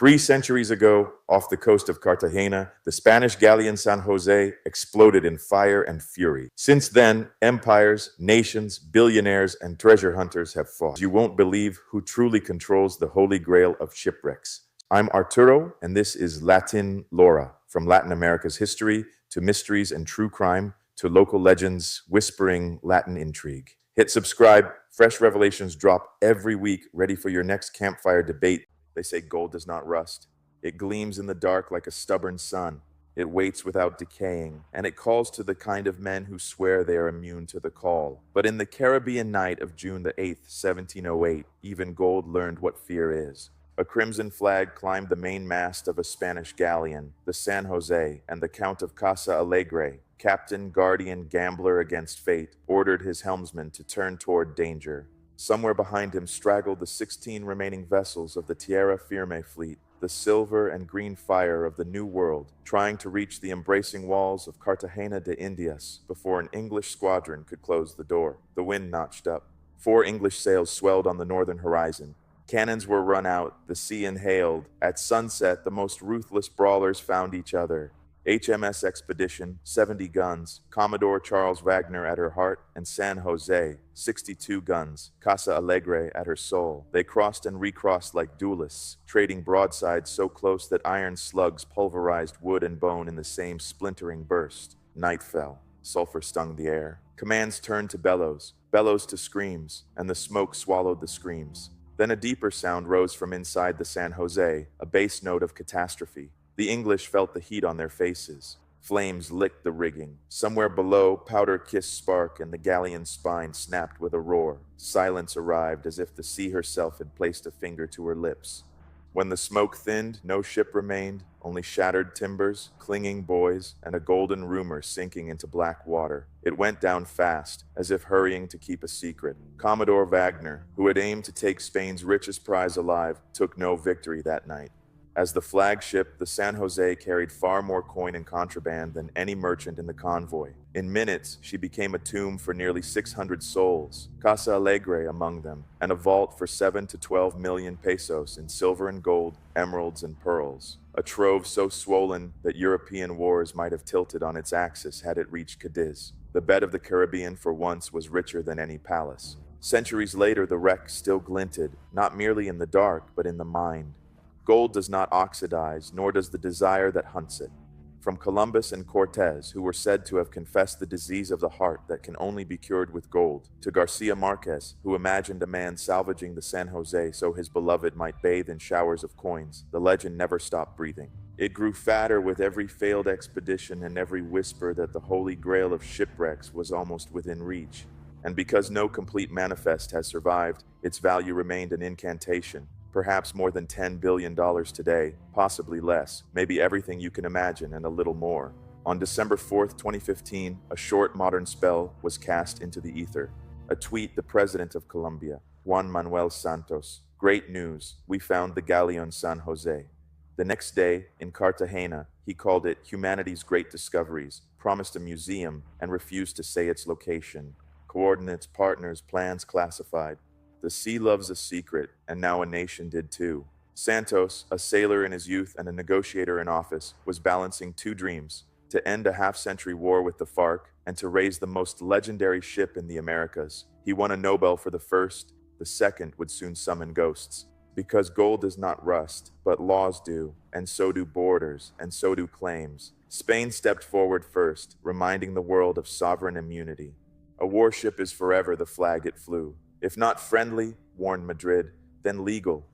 3 centuries ago, off the coast of Cartagena, the Spanish galleon San José exploded in fire and fury. Since then, empires, nations, billionaires, and treasure hunters have fought. You won't believe who truly controls the holy grail of shipwrecks. I'm Arturo, and this is Latin Lore, from Latin America's history to mysteries and true crime to local legends whispering Latin intrigue. Hit subscribe. Fresh revelations drop every week, ready for your next campfire debate. They say gold does not rust. It gleams in the dark like a stubborn sun. It waits without decaying, and it calls to the kind of men who swear they are immune to the call. But in the Caribbean night of June the 8th, 1708, even gold learned what fear is. A crimson flag climbed the mainmast of a Spanish galleon, the San Jose, and the Count of Casa Alegre, captain, guardian, gambler against fate, ordered his helmsman to turn toward danger. Somewhere behind him straggled the 16 remaining vessels of the Tierra Firme fleet, the silver and green fire of the New World, trying to reach the embracing walls of Cartagena de Indias before an English squadron could close the door. The wind notched up. 4 English sails swelled on the northern horizon. Cannons were run out, the sea inhaled. At sunset, the most ruthless brawlers found each other. HMS Expedition, 70 guns, Commodore Charles Wagner at her heart, and San Jose, 62 guns, Casa Alegre at her soul. They crossed and recrossed like duelists, trading broadsides so close that iron slugs pulverized wood and bone in the same splintering burst. Night fell. Sulfur stung the air. Commands turned to bellows, bellows to screams, and the smoke swallowed the screams. Then a deeper sound rose from inside the San Jose, a bass note of catastrophe. The English felt the heat on their faces. Flames licked the rigging. Somewhere below, powder kissed spark, and the galleon's spine snapped with a roar. Silence arrived, as if the sea herself had placed a finger to her lips. When the smoke thinned, no ship remained, only shattered timbers, clinging buoys, and a golden rumor sinking into black water. It went down fast, as if hurrying to keep a secret. Commodore Wagner, who had aimed to take Spain's richest prize alive, took no victory that night. As the flagship, the San Jose carried far more coin and contraband than any merchant in the convoy. In minutes, she became a tomb for nearly 600 souls, Casa Alegre among them, and a vault for 7 to 12 million pesos in silver and gold, emeralds and pearls. A trove so swollen that European wars might have tilted on its axis had it reached Cadiz. The bed of the Caribbean for once was richer than any palace. Centuries later, the wreck still glinted, not merely in the dark, but in the mind. Gold does not oxidize, nor does the desire that hunts it. From Columbus and Cortez, who were said to have confessed the disease of the heart that can only be cured with gold, to Garcia Marquez, who imagined a man salvaging the San Jose so his beloved might bathe in showers of coins, the legend never stopped breathing. It grew fatter with every failed expedition and every whisper that the holy grail of shipwrecks was almost within reach. And because no complete manifest has survived, its value remained an incantation. Perhaps more than $10 billion today, possibly less, maybe everything you can imagine and a little more. On December 4th, 2015, a short modern spell was cast into the ether. A tweet the president of Colombia, Juan Manuel Santos. Great news, we found the galleon San Jose. The next day, in Cartagena, he called it Humanity's Great Discoveries, promised a museum, and refused to say its location. Coordinates, partners, plans classified. The sea loves a secret, and now a nation did too. Santos, a sailor in his youth and a negotiator in office, was balancing 2 dreams: to end a half-century war with the FARC and to raise the most legendary ship in the Americas. He won a Nobel for the first. The second would soon summon ghosts. Because gold does not rust, but laws do, and so do borders, and so do claims. Spain stepped forward first, reminding the world of sovereign immunity. A warship is forever the flag it flew. If not friendly, warned Madrid, then legal.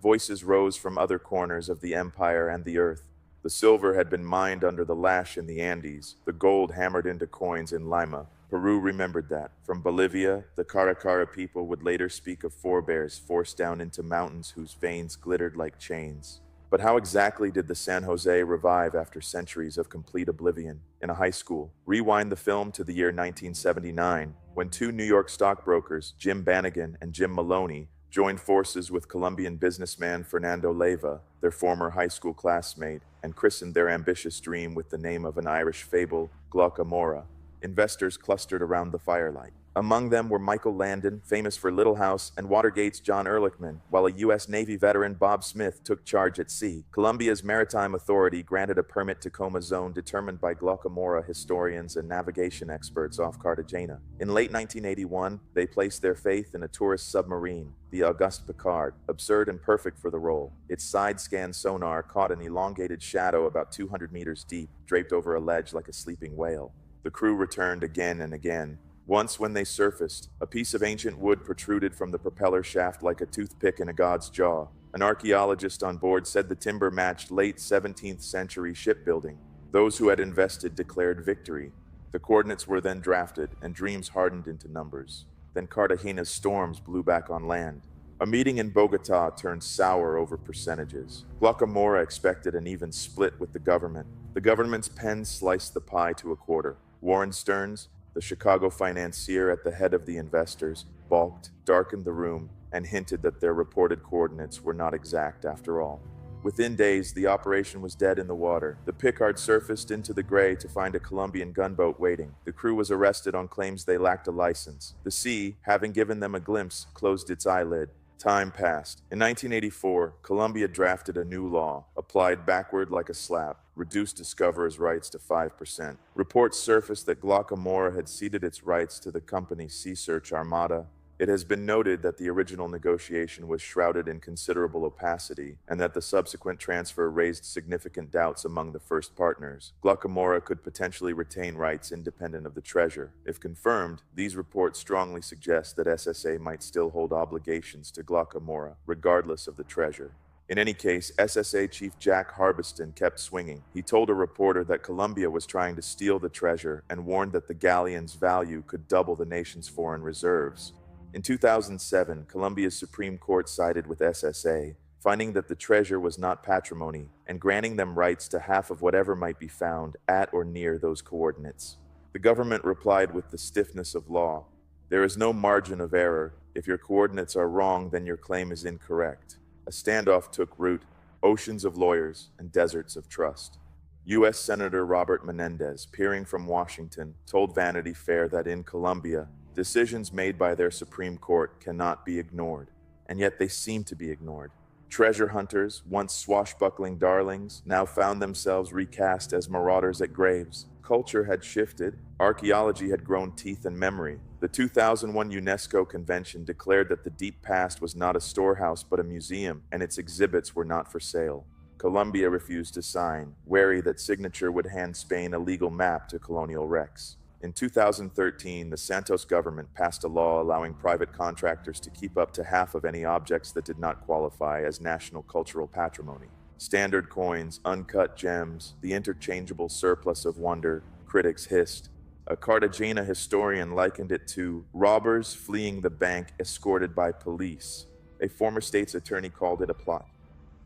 Voices rose from other corners of the empire and the earth. The silver had been mined under the lash in the Andes, the gold hammered into coins in Lima. Peru remembered that. From Bolivia, the Caracara people would later speak of forebears forced down into mountains whose veins glittered like chains. But how exactly did the San Jose revive after centuries of complete oblivion? In a high school, rewind the film to the year 1979, when 2 New York stockbrokers, Jim Bannigan and Jim Maloney, joined forces with Colombian businessman Fernando Leyva, their former high school classmate, and christened their ambitious dream with the name of an Irish fable, Glaucomora. Investors clustered around the firelight. Among them were Michael Landon, famous for Little House, and Watergate's John Ehrlichman, while a U.S. Navy veteran, Bob Smith, took charge at sea. Colombia's Maritime Authority granted a permit to comb a zone determined by Glaucomora historians and navigation experts off Cartagena. In late 1981, they placed their faith in a tourist submarine, the Auguste Piccard, absurd and perfect for the role. Its side-scan sonar caught an elongated shadow about 200 meters deep, draped over a ledge like a sleeping whale. The crew returned again and again. Once, when they surfaced, a piece of ancient wood protruded from the propeller shaft like a toothpick in a god's jaw. An archaeologist on board said the timber matched late 17th century shipbuilding. Those who had invested declared victory. The coordinates were then drafted, and dreams hardened into numbers. Then Cartagena's storms blew back on land. A meeting in Bogota turned sour over percentages. Glaucomora expected an even split with the government. The government's pen sliced the pie to a quarter. Warren Stearns, the Chicago financier at the head of the investors, balked, darkened the room, and hinted that their reported coordinates were not exact after all. Within days, the operation was dead in the water. The Piccard surfaced into the Gray to find a Colombian gunboat waiting. The crew was arrested on claims they lacked a license. The sea, having given them a glimpse, closed its eyelid. Time passed. In 1984, Colombia drafted a new law, applied backward like a slap, reduced discoverers' rights to 5%. Reports surfaced that Glaucomora had ceded its rights to the company Sea Search Armada. It has been noted that the original negotiation was shrouded in considerable opacity, and that the subsequent transfer raised significant doubts among the first partners. Glaucomora could potentially retain rights independent of the treasure. If confirmed, these reports strongly suggest that SSA might still hold obligations to Glaucomora, regardless of the treasure. In any case, SSA Chief Jack Harbiston kept swinging. He told a reporter that Colombia was trying to steal the treasure and warned that the galleon's value could double the nation's foreign reserves. In 2007, Colombia's Supreme Court sided with SSA, finding that the treasure was not patrimony and granting them rights to half of whatever might be found at or near those coordinates. The government replied with the stiffness of law. There is no margin of error. If your coordinates are wrong, then your claim is incorrect. A standoff took root, oceans of lawyers and deserts of trust. U.S. Senator Robert Menendez, peering from Washington, told Vanity Fair that in Colombia, decisions made by their Supreme Court cannot be ignored, and yet they seem to be ignored. Treasure hunters, once swashbuckling darlings, now found themselves recast as marauders at graves. Culture had shifted, archaeology had grown teeth and memory. The 2001 UNESCO convention declared that the deep past was not a storehouse but a museum, and its exhibits were not for sale. Colombia refused to sign, wary that signature would hand Spain a legal map to colonial wrecks. In 2013, the Santos government passed a law allowing private contractors to keep up to half of any objects that did not qualify as national cultural patrimony. Standard coins, uncut gems, the interchangeable surplus of wonder, critics hissed. A Cartagena historian likened it to robbers fleeing the bank escorted by police. A former state's attorney called it a plot.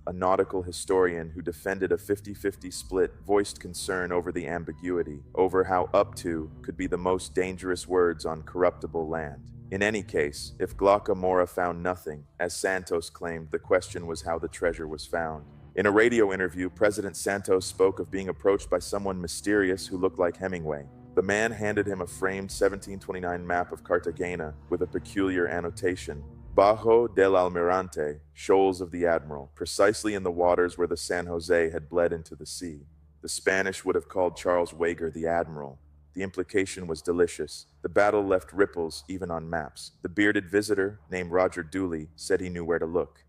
A nautical historian who defended a 50-50 split voiced concern over the ambiguity, over how "up to" could be the most dangerous words on corruptible land. In any case, if Glaucomora found nothing, as Santos claimed, the question was how the treasure was found. In a radio interview, President Santos spoke of being approached by someone mysterious who looked like Hemingway. The man handed him a framed 1729 map of Cartagena with a peculiar annotation. Bajo del Almirante, Shoals of the Admiral, precisely in the waters where the San José had bled into the sea. The Spanish would have called Charles Wager the Admiral. The implication was delicious. The battle left ripples even on maps. The bearded visitor, named Roger Dooley, said he knew where to look.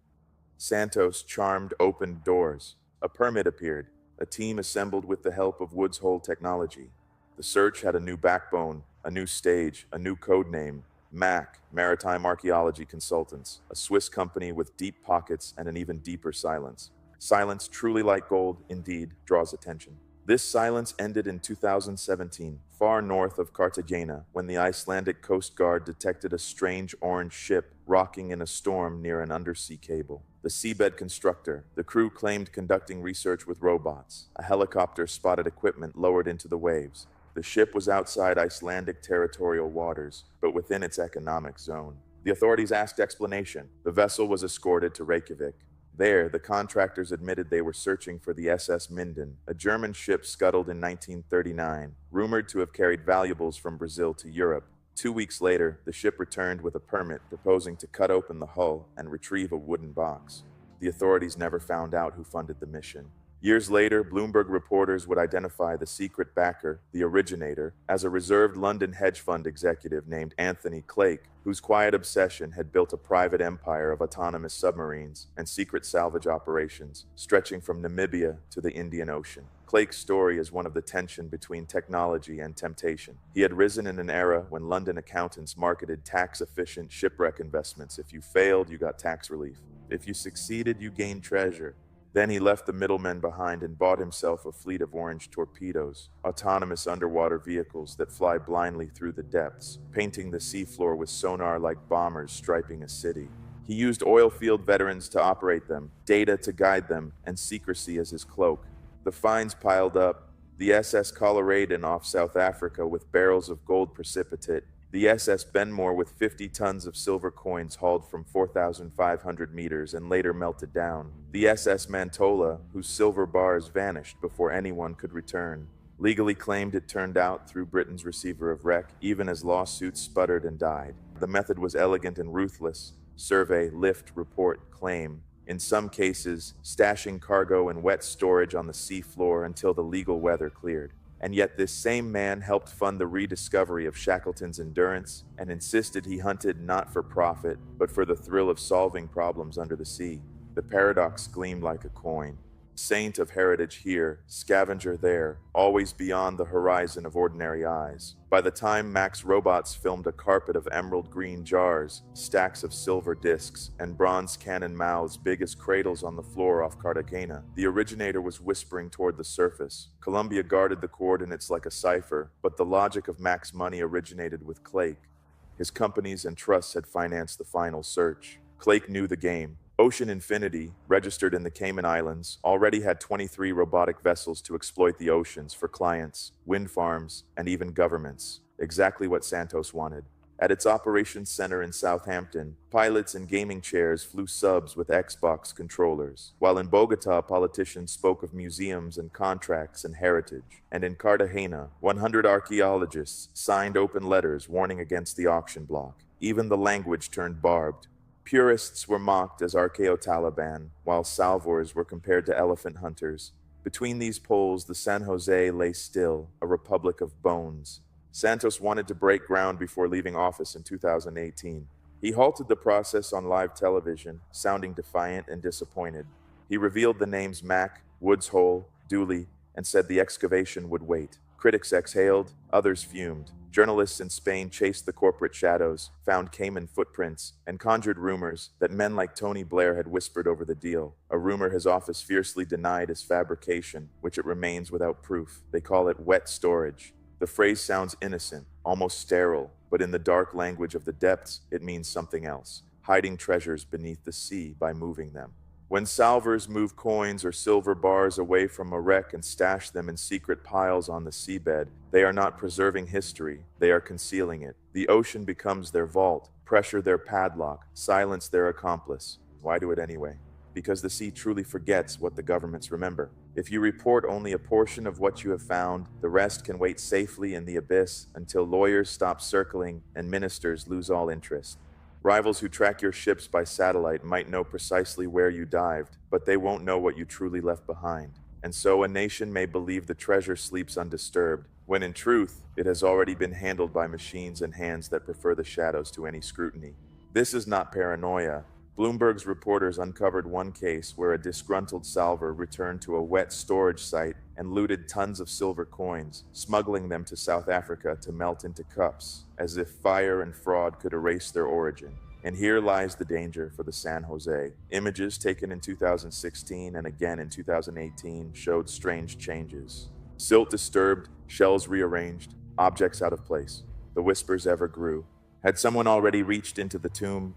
Santos, charmed, opened doors. A permit appeared. A team assembled with the help of Woods Hole technology. The search had a new backbone, a new stage, a new code name. MAC, Maritime Archaeology Consultants, a Swiss company with deep pockets and an even deeper silence. Silence, truly like gold, indeed, draws attention. This silence ended in 2017, far north of Cartagena, when the Icelandic Coast Guard detected a strange orange ship rocking in a storm near an undersea cable. The seabed constructor, the crew claimed conducting research with robots. A helicopter spotted equipment lowered into the waves. The ship was outside Icelandic territorial waters, but within its economic zone. The authorities asked explanation. The vessel was escorted to Reykjavik. There, the contractors admitted they were searching for the SS Minden, a German ship scuttled in 1939, rumored to have carried valuables from Brazil to Europe. 2 weeks later, the ship returned with a permit proposing to cut open the hull and retrieve a wooden box. The authorities never found out who funded the mission. Years later, Bloomberg reporters would identify the secret backer, the originator, as a reserved London hedge fund executive named Anthony Clegg, whose quiet obsession had built a private empire of autonomous submarines and secret salvage operations, stretching from Namibia to the Indian Ocean. Clegg's story is one of the tension between technology and temptation. He had risen in an era when London accountants marketed tax-efficient shipwreck investments. If you failed, you got tax relief. If you succeeded, you gained treasure. Then he left the middlemen behind and bought himself a fleet of orange torpedoes, autonomous underwater vehicles that fly blindly through the depths, painting the seafloor with sonar like bombers striping a city. He used oil field veterans to operate them, data to guide them, and secrecy as his cloak. The finds piled up: the SS Coleraden off South Africa with barrels of gold precipitate, the SS Benmore with 50 tons of silver coins hauled from 4,500 meters and later melted down, the SS Mantola, whose silver bars vanished before anyone could return. Legally claimed, it turned out, through Britain's receiver of wreck, even as lawsuits sputtered and died. The method was elegant and ruthless: survey, lift, report, claim. In some cases, stashing cargo in wet storage on the sea floor until the legal weather cleared. And yet this same man helped fund the rediscovery of Shackleton's Endurance and insisted he hunted not for profit, but for the thrill of solving problems under the sea. The paradox gleamed like a coin. Saint of heritage here, scavenger there, always beyond the horizon of ordinary eyes. By the time Max Robots filmed a carpet of emerald green jars, stacks of silver discs, and bronze cannon mouths big as cradles on the floor off Cartagena, the originator was whispering toward the surface. Colombia guarded the coordinates like a cipher, but the logic of Mac's money originated with Clake. His companies and trusts had financed the final search. Clake knew the game. Ocean Infinity, registered in the Cayman Islands, already had 23 robotic vessels to exploit the oceans for clients, wind farms, and even governments. Exactly what Santos wanted. At its operations center in Southampton, pilots in gaming chairs flew subs with Xbox controllers, while in Bogotá, politicians spoke of museums and contracts and heritage. And in Cartagena, 100 archaeologists signed open letters warning against the auction block. Even the language turned barbed. Purists were mocked as archaeo-Taliban, while salvors were compared to elephant hunters. Between these poles, the San José lay still, a republic of bones. Santos wanted to break ground before leaving office in 2018. He halted the process on live television, sounding defiant and disappointed. He revealed the names Mac, Woods Hole, Dooley, and said the excavation would wait. Critics exhaled, others fumed. Journalists in Spain chased the corporate shadows, found Cayman footprints, and conjured rumors that men like Tony Blair had whispered over the deal, a rumor his office fiercely denied as fabrication, which it remains without proof. They call it wet storage. The phrase sounds innocent, almost sterile, but in the dark language of the depths, it means something else: hiding treasures beneath the sea by moving them. When salvors move coins or silver bars away from a wreck and stash them in secret piles on the seabed, they are not preserving history, they are concealing it. The ocean becomes their vault, pressure their padlock, silence their accomplice. Why do it anyway? Because the sea truly forgets what the governments remember. If you report only a portion of what you have found, the rest can wait safely in the abyss until lawyers stop circling and ministers lose all interest. Rivals who track your ships by satellite might know precisely where you dived, but they won't know what you truly left behind. And so a nation may believe the treasure sleeps undisturbed, when in truth, it has already been handled by machines and hands that prefer the shadows to any scrutiny. This is not paranoia. Bloomberg's reporters uncovered one case where a disgruntled salvor returned to a wet storage site and looted tons of silver coins, smuggling them to South Africa to melt into cups, as if fire and fraud could erase their origin. And here lies the danger for the San José. Images taken in 2016 and again in 2018 showed strange changes. Silt disturbed, shells rearranged, objects out of place. The whispers ever grew. Had someone already reached into the tomb?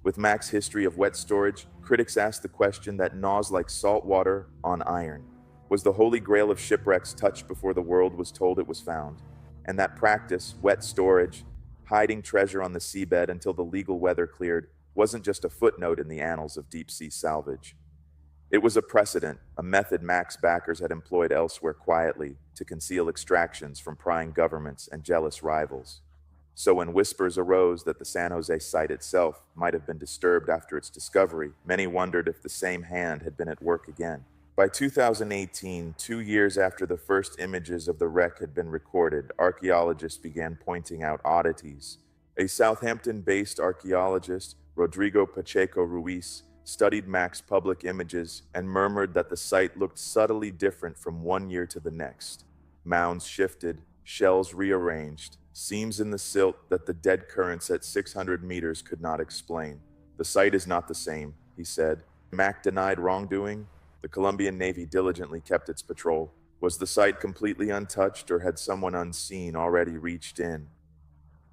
With Mac's history of wet storage, critics asked the question that gnaws like salt water on iron. Was the holy grail of shipwrecks touched before the world was told it was found? And that practice, wet storage, hiding treasure on the seabed until the legal weather cleared, wasn't just a footnote in the annals of deep-sea salvage. It was a precedent, a method Mac's backers had employed elsewhere quietly to conceal extractions from prying governments and jealous rivals. So when whispers arose that the San Jose site itself might have been disturbed after its discovery, many wondered if the same hand had been at work again. By 2018, 2 years after the first images of the wreck had been recorded, archaeologists began pointing out oddities. A Southampton-based archaeologist, Rodrigo Pacheco Ruiz, studied Mac's public images and murmured that the site looked subtly different from one year to the next. Mounds shifted, shells rearranged, seams in the silt that the dead currents at 600 meters could not explain. The site is not the same, he said. Mac denied wrongdoing. The Colombian Navy diligently kept its patrol. Was the site completely untouched, or had someone unseen already reached in?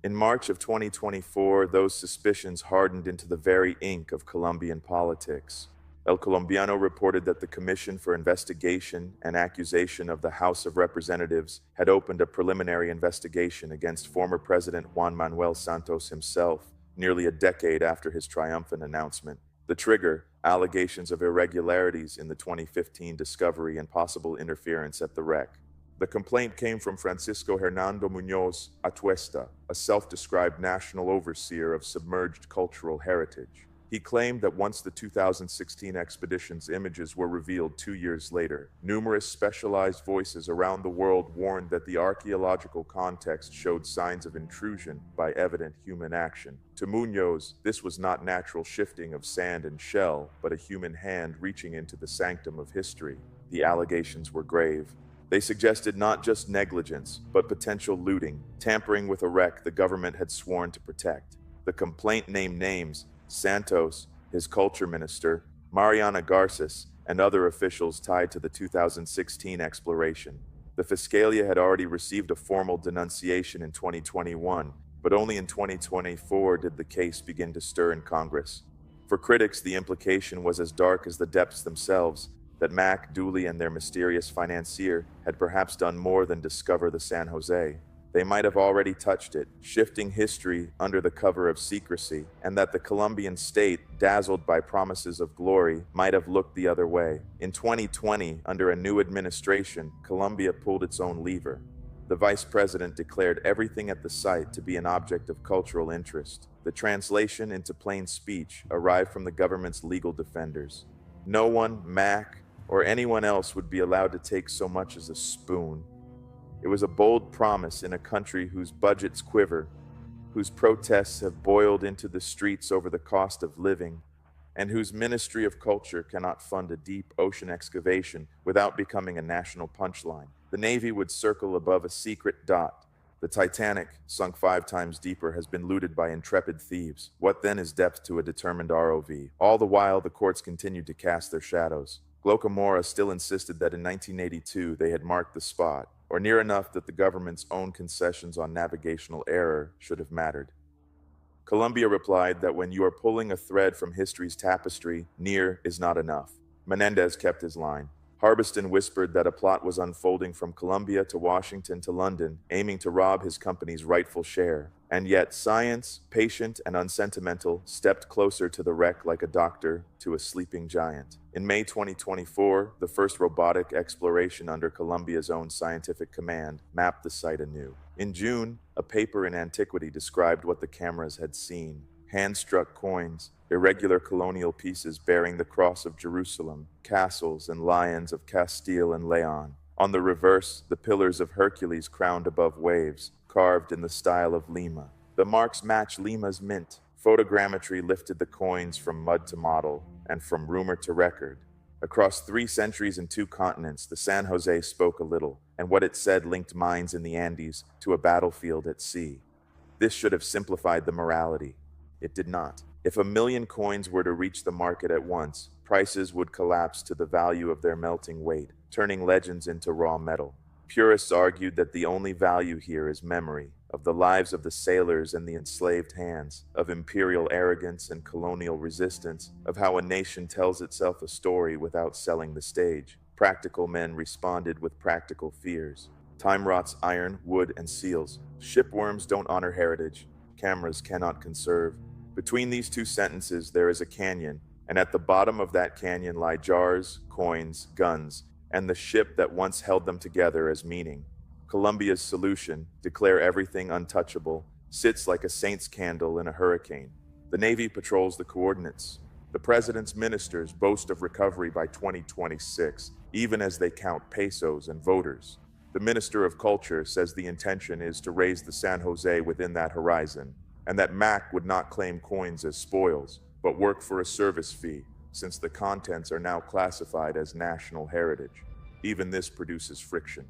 In March of 2024, those suspicions hardened into the very ink of Colombian politics. El Colombiano reported that the Commission for Investigation and Accusation of the House of Representatives had opened a preliminary investigation against former President Juan Manuel Santos himself, nearly a decade after his triumphant announcement. The trigger, allegations of irregularities in the 2015 discovery and possible interference at the wreck. The complaint came from Francisco Hernando Muñoz Atuesta, a self-described national overseer of submerged cultural heritage. He claimed that once the 2016 expedition's images were revealed 2 years later, numerous specialized voices around the world warned that the archaeological context showed signs of intrusion by evident human action. To Muñoz, this was not natural shifting of sand and shell, but a human hand reaching into the sanctum of history. The allegations were grave. They suggested not just negligence, but potential looting, tampering with a wreck the government had sworn to protect. The complaint named names: Santos, his culture minister, Mariana Garces, and other officials tied to the 2016 exploration. The Fiscalia had already received a formal denunciation in 2021, but only in 2024 did the case begin to stir in Congress. For critics, the implication was as dark as the depths themselves, that Mac, Dooley, and their mysterious financier had perhaps done more than discover the San Jose. They might have already touched it, shifting history under the cover of secrecy, and that the Colombian state, dazzled by promises of glory, might have looked the other way. In 2020, under a new administration, Colombia pulled its own lever. The vice president declared everything at the site to be an object of cultural interest. The translation into plain speech arrived from the government's legal defenders. No one, Mac, or anyone else would be allowed to take so much as a spoon. It was a bold promise in a country whose budgets quiver, whose protests have boiled into the streets over the cost of living, and whose Ministry of Culture cannot fund a deep ocean excavation without becoming a national punchline. The Navy would circle above a secret dot. The Titanic, sunk 5 times deeper, has been looted by intrepid thieves. What then is depth to a determined ROV? All the while, the courts continued to cast their shadows. Glocamora still insisted that in 1982 they had marked the spot, or near enough that the government's own concessions on navigational error should have mattered. Colombia replied that when you are pulling a thread from history's tapestry, near is not enough. Menendez kept his line. Harbiston whispered that a plot was unfolding from Colombia to Washington to London, aiming to rob his company's rightful share. And yet science, patient and unsentimental, stepped closer to the wreck like a doctor to a sleeping giant. In May 2024, the first robotic exploration under Colombia's own scientific command mapped the site anew. In June, a paper in Antiquity described what the cameras had seen: hand-struck coins, irregular colonial pieces bearing the cross of Jerusalem, castles and lions of Castile and Leon. On the reverse, the pillars of Hercules crowned above waves, carved in the style of Lima. The marks match Lima's mint. Photogrammetry lifted the coins from mud to model, and from rumor to record. Across 3 centuries and 2 continents, the San Jose spoke a little, and what it said linked mines in the Andes to a battlefield at sea. This should have simplified the morality. It did not. If 1,000,000 coins were to reach the market at once, prices would collapse to the value of their melting weight, turning legends into raw metal. Purists argued that the only value here is memory, of the lives of the sailors and the enslaved hands, of imperial arrogance and colonial resistance, of how a nation tells itself a story without selling the stage. Practical men responded with practical fears. Time rots iron, wood, and seals. Shipworms don't honor heritage. Cameras cannot conserve. Between these 2 sentences, there is a canyon, and at the bottom of that canyon lie jars, coins, guns, and the ship that once held them together as meaning. Colombia's solution: declare everything untouchable, sits like a saint's candle in a hurricane. The Navy patrols the coordinates. The president's ministers boast of recovery by 2026, even as they count pesos and voters. The Minister of Culture says the intention is to raise the San Jose within that horizon, and that Mac would not claim coins as spoils, but work for a service fee, since the contents are now classified as national heritage. Even this produces friction.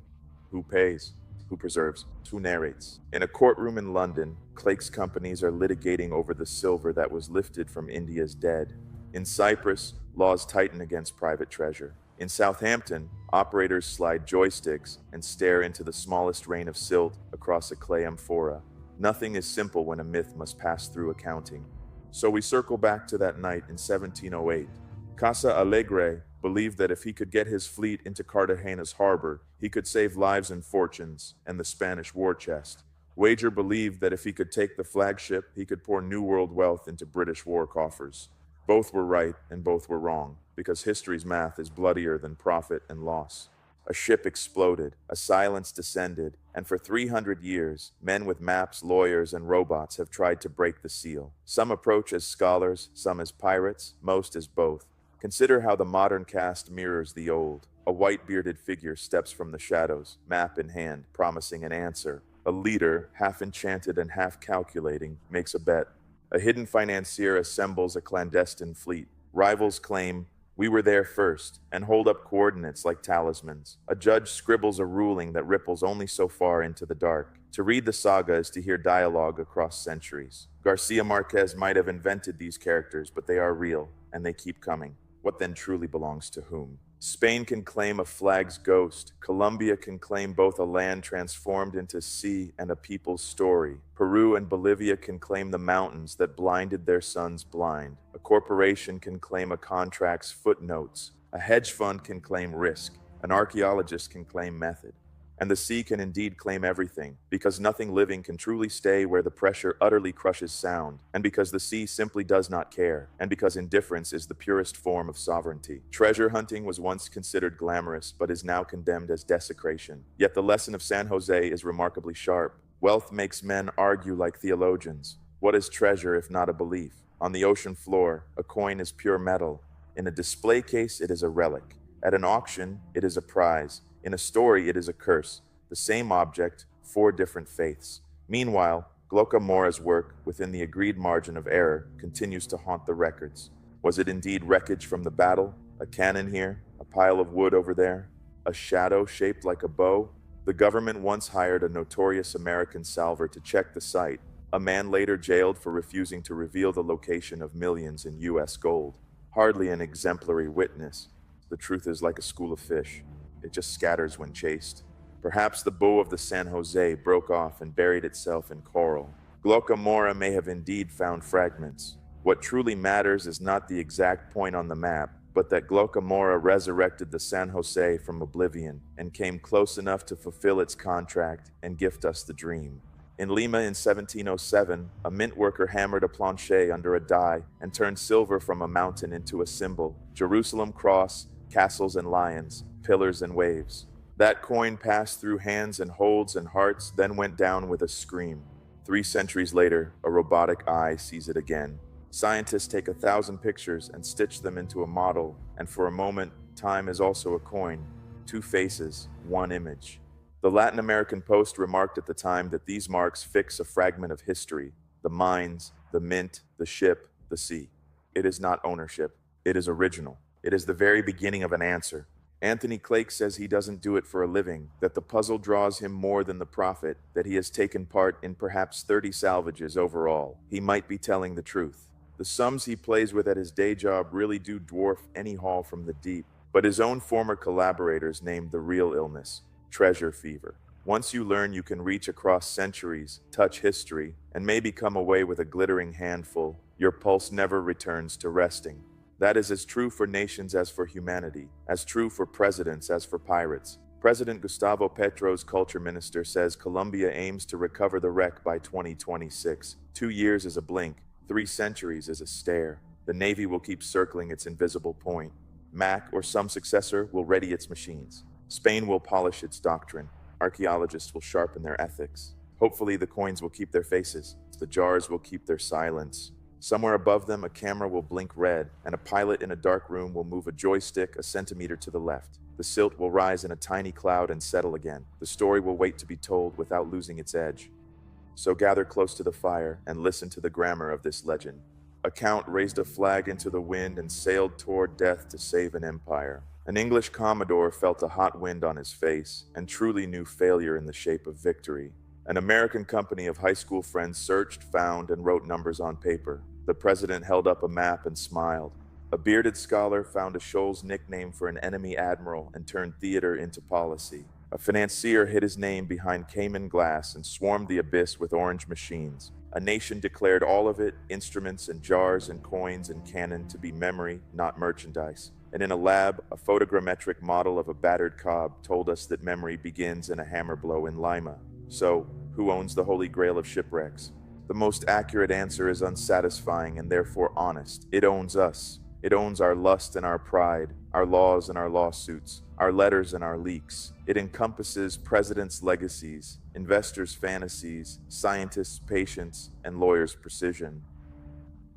Who pays? Who preserves? Who narrates? In a courtroom in London, Clake's companies are litigating over the silver that was lifted from India's dead. In Cyprus, laws tighten against private treasure. In Southampton, operators slide joysticks and stare into the smallest rain of silt across a clay amphora. Nothing is simple when a myth must pass through accounting. So we circle back to that night in 1708. Casa Alegre believed that if he could get his fleet into Cartagena's harbor, he could save lives and fortunes and the Spanish war chest. Wager believed that if he could take the flagship, he could pour New World wealth into British war coffers. Both were right and both were wrong, because history's math is bloodier than profit and loss. A ship exploded, a silence descended, and for 300 years, men with maps, lawyers, and robots have tried to break the seal. Some approach as scholars, some as pirates, most as both. Consider how the modern cast mirrors the old. A white-bearded figure steps from the shadows, map in hand, promising an answer. A leader, half enchanted and half calculating, makes a bet. A hidden financier assembles a clandestine fleet. Rivals claim, "We were there first," and hold up coordinates like talismans. A judge scribbles a ruling that ripples only so far into the dark. To read the saga is to hear dialogue across centuries. Garcia Marquez might have invented these characters, but they are real, and they keep coming. What then truly belongs to whom? Spain can claim a flag's ghost. Colombia can claim both a land transformed into sea and a people's story. Peru and Bolivia can claim the mountains that blinded their sons blind. A corporation can claim a contract's footnotes. A hedge fund can claim risk. An archaeologist can claim method. And the sea can indeed claim everything, because nothing living can truly stay where the pressure utterly crushes sound, and because the sea simply does not care, and because indifference is the purest form of sovereignty. Treasure hunting was once considered glamorous, but is now condemned as desecration. Yet the lesson of San Jose is remarkably sharp. Wealth makes men argue like theologians. What is treasure if not a belief? On the ocean floor, a coin is pure metal. In a display case, it is a relic. At an auction, it is a prize. In a story, it is a curse. The same object, four different faiths. Meanwhile, Glocamora's work, within the agreed margin of error, continues to haunt the records. Was it indeed wreckage from the battle? A cannon here? A pile of wood over there? A shadow shaped like a bow? The government once hired a notorious American salver to check the site. A man later jailed for refusing to reveal the location of millions in U.S. gold. Hardly an exemplary witness. The truth is like a school of fish. It just scatters when chased. Perhaps the bow of the San Jose broke off and buried itself in coral. Glocamora may have indeed found fragments. What truly matters is not the exact point on the map, but that Glocamora resurrected the San Jose from oblivion and came close enough to fulfill its contract and gift us the dream. In Lima in 1707, a mint worker hammered a planche under a die and turned silver from a mountain into a symbol: Jerusalem cross, castles and lions, pillars and waves. That coin passed through hands and holds and hearts, then went down with a scream. 3 centuries later, a robotic eye sees it again. Scientists take 1,000 pictures and stitch them into a model, and for a moment, time is also a coin. 2 faces, 1 image. The Latin American Post remarked at the time that these marks fix a fragment of history: the mines, the mint, the ship, the sea. It is not ownership. It is original. It is the very beginning of an answer. Anthony Clake says he doesn't do it for a living, that the puzzle draws him more than the profit, that he has taken part in perhaps 30 salvages overall. He might be telling the truth. The sums he plays with at his day job really do dwarf any haul from the deep, but his own former collaborators named the real illness: treasure fever. Once you learn you can reach across centuries, touch history, and maybe come away with a glittering handful, your pulse never returns to resting. That is as true for nations as for humanity, as true for presidents as for pirates. President Gustavo Petro's culture minister says Colombia aims to recover the wreck by 2026. 2 years is a blink, 3 centuries is a stare. The Navy will keep circling its invisible point. Mac or some successor will ready its machines. Spain will polish its doctrine. Archaeologists will sharpen their ethics. Hopefully, the coins will keep their faces. The jars will keep their silence. Somewhere above them, a camera will blink red, and a pilot in a dark room will move a joystick a centimeter to the left. The silt will rise in a tiny cloud and settle again. The story will wait to be told without losing its edge. So gather close to the fire and listen to the grammar of this legend. A count raised a flag into the wind and sailed toward death to save an empire. An English commodore felt a hot wind on his face and truly knew failure in the shape of victory. An American company of high school friends searched, found, and wrote numbers on paper. The president held up a map and smiled. A bearded scholar found a shoal's nickname for an enemy admiral and turned theater into policy. A financier hid his name behind Cayman glass and swarmed the abyss with orange machines. A nation declared all of it, instruments and jars and coins and cannon, to be memory, not merchandise. And in a lab, a photogrammetric model of a battered cob told us that memory begins in a hammer blow in Lima. So, who owns the holy grail of shipwrecks? The most accurate answer is unsatisfying and therefore honest. It owns us. It owns our lust and our pride, our laws and our lawsuits, our letters and our leaks. It encompasses presidents' legacies, investors' fantasies, scientists' patience, and lawyers' precision.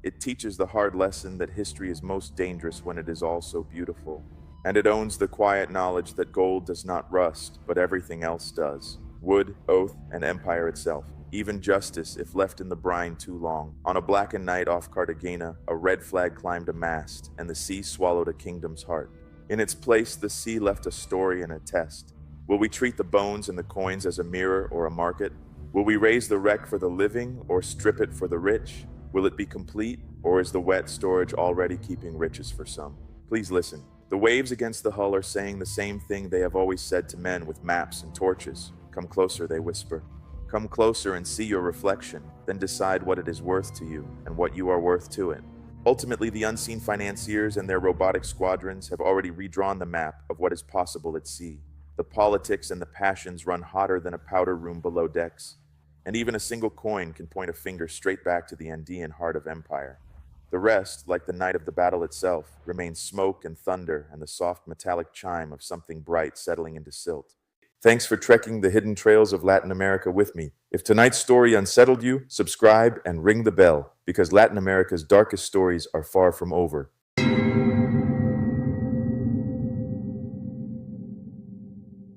It teaches the hard lesson that history is most dangerous when it is also beautiful. And it owns the quiet knowledge that gold does not rust, but everything else does. Wood, oath, and empire itself. Even justice, if left in the brine too long. On a blackened night off Cartagena, a red flag climbed a mast, and the sea swallowed a kingdom's heart. In its place, the sea left a story and a test. Will we treat the bones and the coins as a mirror or a market? Will we raise the wreck for the living or strip it for the rich? Will it be complete, or is the wet storage already keeping riches for some? Please listen. The waves against the hull are saying the same thing they have always said to men with maps and torches. Come closer, they whisper. Come closer and see your reflection, then decide what it is worth to you and what you are worth to it. Ultimately, the unseen financiers and their robotic squadrons have already redrawn the map of what is possible at sea. The politics and the passions run hotter than a powder room below decks, and even a single coin can point a finger straight back to the Andean heart of empire. The rest, like the night of the battle itself, remains smoke and thunder and the soft metallic chime of something bright settling into silt. Thanks for trekking the hidden trails of Latin America with me. If tonight's story unsettled you, subscribe and ring the bell, because Latin America's darkest stories are far from over.